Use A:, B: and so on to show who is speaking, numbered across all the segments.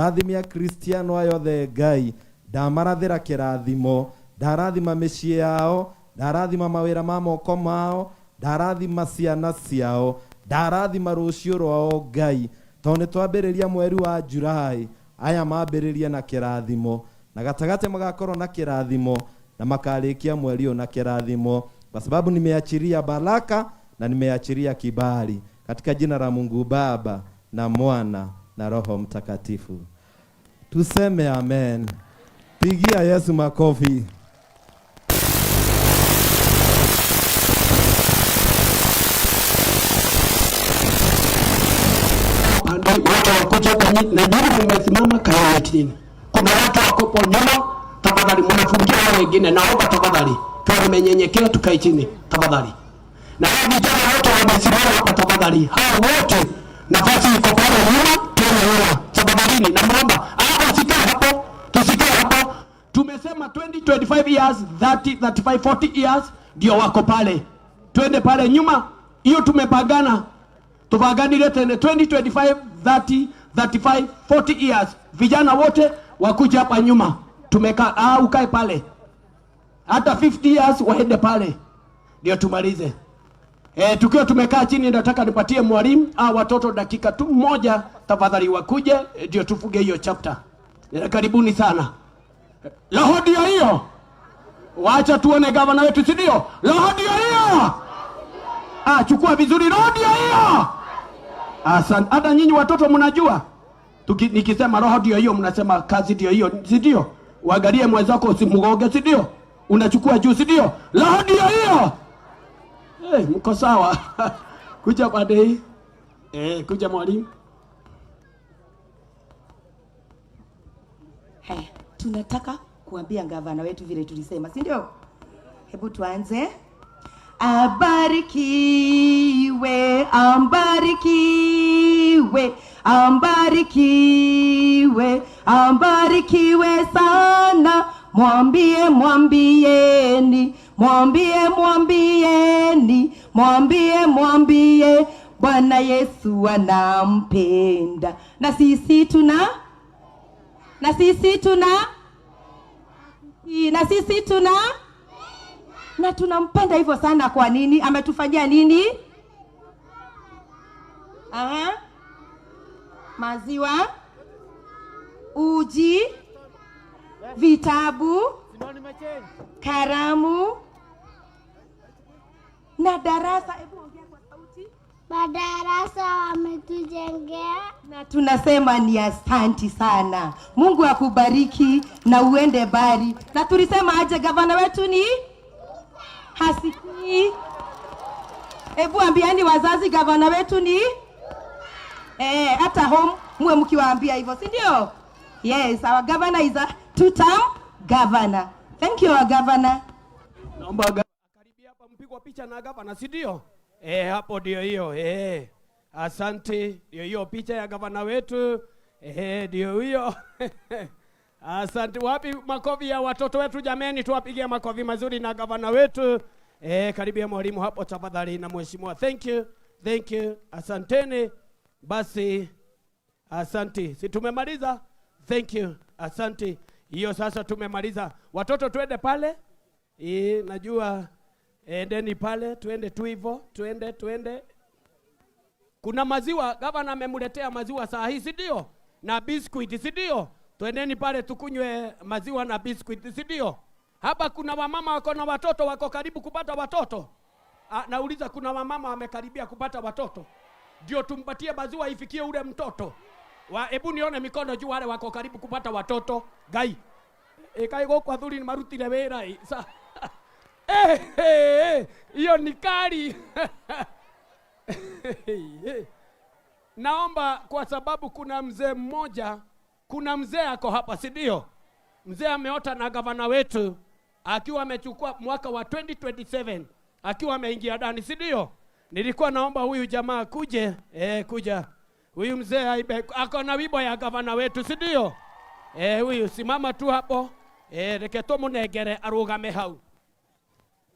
A: Rathimia Kristiano ayothe Ngai, ndamarathira kirathimo, ndarathima mĩciĩ yao, ndarathima mawĩra ma moko mao, ndarathima ciana ciao, ndarathima rũciũ rwao Ngai, tondũ nĩtwambĩrĩria mweri wa Julai, aya mambĩrĩrie na kirathimo, na gatagate magakorwo na kirathimo, na makarĩkia mweri ũyũ na kirathimo, kwa sababu nimeachiria baraka na nimeachiria kibali katika jina la Mungu Baba na Mwana na Roho Mtakatifu. Tuseme amen. Pigia Yesu makofi.
B: Watu wakuja na jini mmesimama kaya chini. Kuna watu wako nyuma, tafadhali mnafungia wao wengine, naomba tafadhali. Tumenyenyekea tukae chini tafadhali. Na vijana wote wamesimama hapa tafadhali. Hao wote nafasi iko pale nyuma, tunaona tafadhali. Na naomba usikae hapo, tusikae hapo. Tumesema 20-25 years, 30-35-40 years ndio wako pale. Twende pale nyuma, hiyo tumepagana. Tuvaganile tena 20-25-30-35-40 years. Vijana wote wakuja hapa nyuma. Tumekaa ukae pale. Hata 50 years waende pale. Ndio tumalize. Tukiwa tumekaa chini nataka nipatie mwalimu watoto dakika tu moja tafadhali wakuje ndio tufuge hiyo chapter. Karibuni sana. Roho ndio hiyo. Waacha tuone gavana wetu si ndio? Roho ndio hiyo. Chukua vizuri, roho ndio hiyo. Asante. Hata nyinyi watoto mnajua. Nikisema roho ndio hiyo mnasema kazi ndio hiyo, si ndio? Waangalie mwenzako usimgoge, si ndio? Unachukua juu, si ndio? Roho ndio hiyo. Mko sawa. Kuja baadaye. Kuja mwalimu.
C: Tunataka kuambia gavana wetu vile tulisema, si ndio? Hebu tuanze. Abarikiwe, ambarikiwe, ambarikiwe, ambarikiwe sana. Mwambieni, mwambie Bwana Yesu anampenda. Na sisi na tunampenda hivyo sana. Kwa nini? Ametufanyia nini? Maziwa, uji, vitabu, karamu na darasa. Hebu ongea kwa sauti.
D: Madarasa wametujengea.
C: Na tunasema ni asanti sana. Mungu akubariki na uende bari. Na tulisema aje gavana wetu ni hasikii. Hebu ambiani wazazi gavana wetu ni hata home muwe mkiwaambia hivyo, si ndio? Yes, our governor is a two-term governor. Thank you, our governor.
B: Naomba karibia hapa mpigwa picha na gavana, si ndio? Hapo ndio hiyo. Asante. Ndio hiyo picha ya gavana wetu. Ndio hiyo. Asante. Wapi makofi ya watoto wetu jameni, tuwapigie makofi mazuri na gavana wetu. Karibia mwalimu hapo tafadhali na mheshimiwa. Thank you. Asanteni. Basi asante. Si tumemaliza? Thank you. Asante. Hiyo sasa tumemaliza. Watoto twende pale. Najua endeni pale, twende tu hivyo, twende. Kuna maziwa, gavana amemletea maziwa saa hii, si ndio? Na biscuit, si ndio? Twendeni pale tukunywe maziwa na biscuit, si ndio? Hapa kuna wamama wako na watoto wako karibu kupata watoto. Nauliza kuna wamama wamekaribia kupata watoto. Ndio tumpatie maziwa ifikie ule mtoto. Hebu nione mikono juu wale wako karibu kupata watoto. Gai. Kai kwa dhuri ni marutile wera. Hiyo ni kali. Naomba kwa sababu kuna mzee mmoja, kuna mzee ako hapa, si ndio? Mzee ameota na gavana wetu akiwa amechukua mwaka wa 2027 akiwa ameingia ndani, si ndio? Nilikuwa naomba huyu jamaa kuja. Huyu mzee ako na wimbo ya gavana wetu, si ndio? Huyu simama tu hapo. Reke tumunengere arugame hau.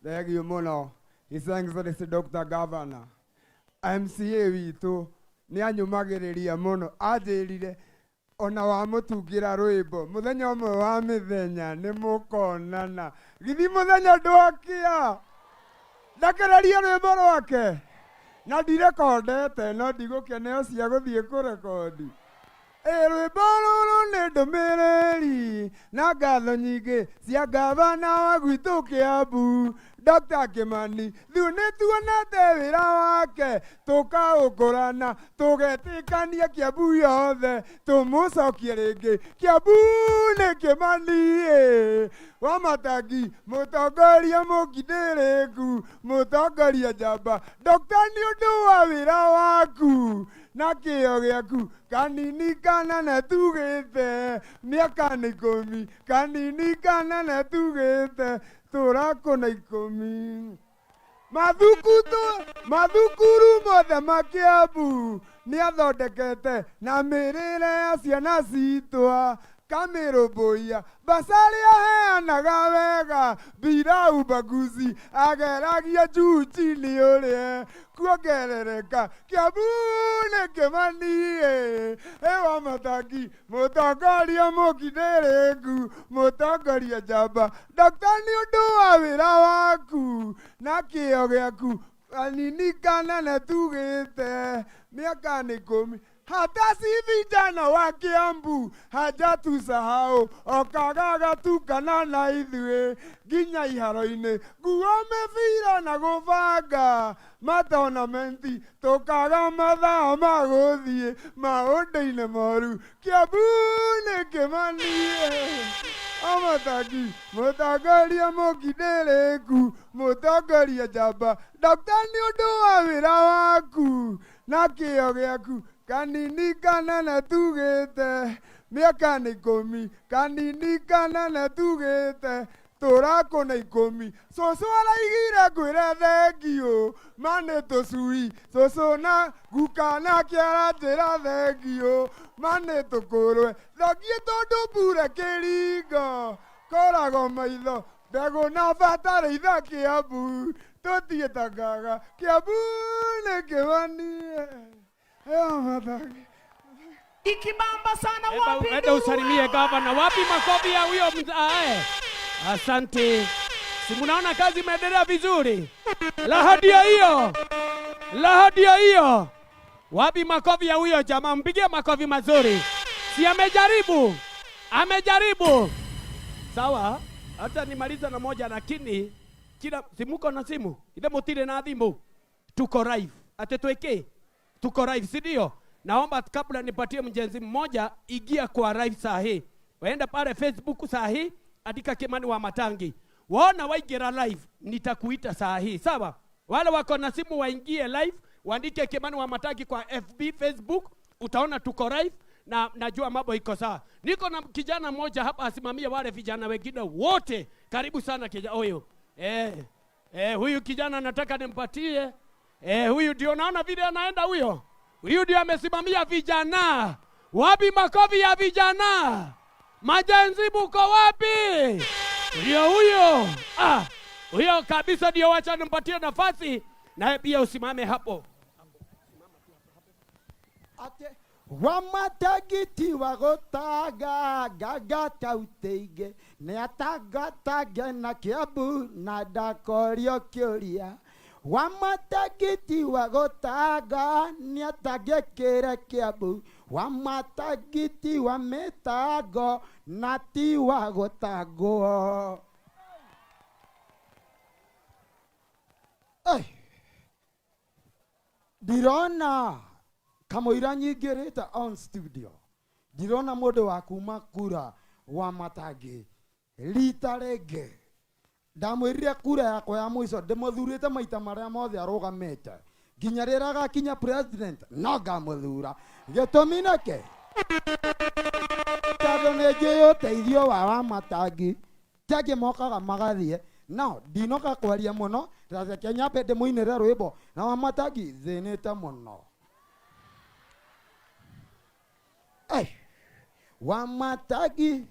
E: Thank you muno. His Excellency Dr. Governor. MCA witu ni anyumagiriria muno, ajirire ona wa mutungira rwimbo muthenya umwe wa mithenya ni mukonana githi muthenya ndwakia ndakereria rwimbo rwake na ndirekondete no ndigukeneo cia guthie kurekondi rwimbo ruru ni ndumiriri na ngatho nyingi cia ngavana wa gwitu Kiambu Dr. Kimani thiu nĩ tuonete wĩra wake tũkaũkũrana tũgetikania Kiambu yothe tũmũcokie rĩngĩ Kiambu nĩ Kimani Wamatangi mũtongoria mũkindĩrĩku mũtongoria njamba Dr. nĩ ũndũ wa wĩra waku na kĩo gĩaku kanini kanene tugĩte mĩaka nĩ 10 kanini kanene tugĩte tũrakũna 10 mathukuru mothe ma Kiambu nĩ athondekete na mĩrĩre ya ciana citũ kamĩrũmbũiya basarĩ aheanaga wega bila ubaguzi ageragia juu chini ũrĩa kuongerereka Kiambu nĩ Kimani Wamatangi mũtongoria mũkindĩrĩku mũtongoria njamba Dr. nĩ ũndũ wa wĩra waku na kĩo gĩaku kanini kanene tugĩte mĩaka nĩ 10 hata si vijana wa Kiambu hajatusahau okagaga tukana na ithuĩ nginya iharo-inĩ nguo mĩbira na gũbanga matonamenti tũkaga mathaa ma gũthiĩ maũndũ-inĩ moru Kiambu nĩ Kimani Wamatangi mũtongoria mũkindĩrĩku mũtongoria njamba Dr. nĩ ũndũ wa wĩra waku na kĩo gĩaku kanini kanene tugĩte mĩaka nĩ 10 kanini kanene tugĩte tũrakũna 10 cũcũ araigire ngwĩre thengio ma nĩ tũcui cũcũ na guka nake aranjĩra thengio ma nĩ tũkũrwe thongie tondũ mbure kĩringo koragwo maitho mbegũ na bataraitha Kiambu tũtiĩtangaga Kiambu nĩ Kimani
B: Ikibamba sana wapi? Enda usalimie gavana. Wapi makofi ya huyo mzae? Asante. Si mnaona kazi imeendelea vizuri? Lahadia hiyo. Lahadia hiyo. Wapi makofi ya huyo jamaa? Mpigie makofi mazuri. Si amejaribu? Amejaribu. Sawa? Hata nimaliza na moja lakini kila simuko na simu. Ile mutire na thimu. Tuko live. Atetweke. Tuko live, si ndio? Naomba kabla nipatie mjenzi mmoja ingia kwa live saa hii. Waenda pale Facebook saa hii, andika Kimani Wamatangi. Waona waingira live, nitakuita saa hii. Sawa? Wale wako na simu waingie live, waandike Kimani Wamatangi kwa FB, Facebook, utaona tuko live na najua mambo iko sawa. Niko na kijana mmoja hapa asimamia wale vijana wengine wote. Karibu sana kijana huyu. Huyu kijana nataka nimpatie. Huyu ndio naona vile anaenda huyo. Huyu ndio amesimamia vijana. Wapi makofi ya vijana? Majenzi mko wapi? Huyo. Huyo kabisa ndio, wacha nimpatie nafasi naye pia usimame hapo.
F: Wamatangi ti wagotaga gagata uteige ne atagataga na Kiambu na ndakorio kĩũria Wamatangi ti wagotaga ni atagekĩre Kiambu Wamatangi ti wa mĩtango na ti wagotagwo ndirona kamũira nyingĩrĩte on studio ndirona mũndũ wa kuma kura Wamatangi rita rĩngĩ ndamwĩrire kura yakwa ya mũico ndĩmũthurĩte maita marĩa mothe arũgamĩte nginya rĩrĩa agakinya president no ngamũthura gĩtũmi nĩkĩ tondũ nĩ njũĩ ũteithio wa Wamatangi tangĩ mokaga magathiĩ no ndinoka kwaria mũno reke nyambe ndĩmũinĩre rwĩmbo na Wamatangi thĩnĩte mũno Wamatangi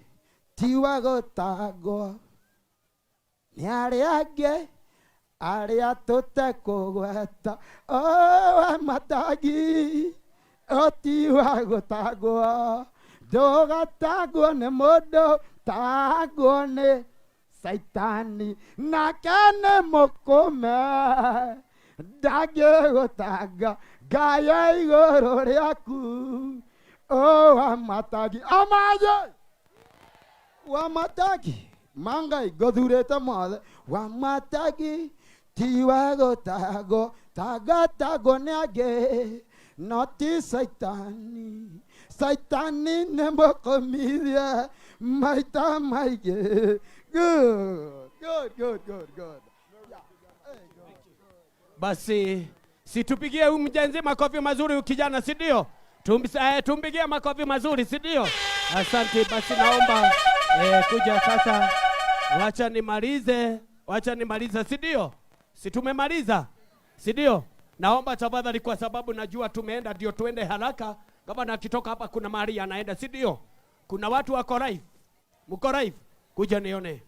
F: ti wagotagwo nĩ arĩa angĩ arĩa tũtekũgweta Wamatangi ti wagotagwo ndogatagwo nĩ mũndũ tagwo nĩ Saitani, nake nĩ mũkũme ndangĩgũtanga Ngai e igũrũ rĩaku. O Wamatagi, amaje Wamatagi mangai ngũthurĩte mothe. Wamatagi ti wa gũtagwo, tagatagwo nĩ angĩ no ti Saitani. Saitani nĩ mũkũmithia maita maingĩ. Good.
B: Basi situpigie huyu mjenzi makofi mazuri kijana, si ndio? Tumpigie makofi mazuri, si ndio? Asante. Basi naomba kuja sasa, wacha nimalize, si ndio? Si tumemaliza, si ndio? Naomba tafadhali, kwa sababu najua tumeenda, ndio tuende haraka. Kama nakitoka hapa kuna mahali anaenda, si ndio? Kuna watu wako live, mko live, kuja nione.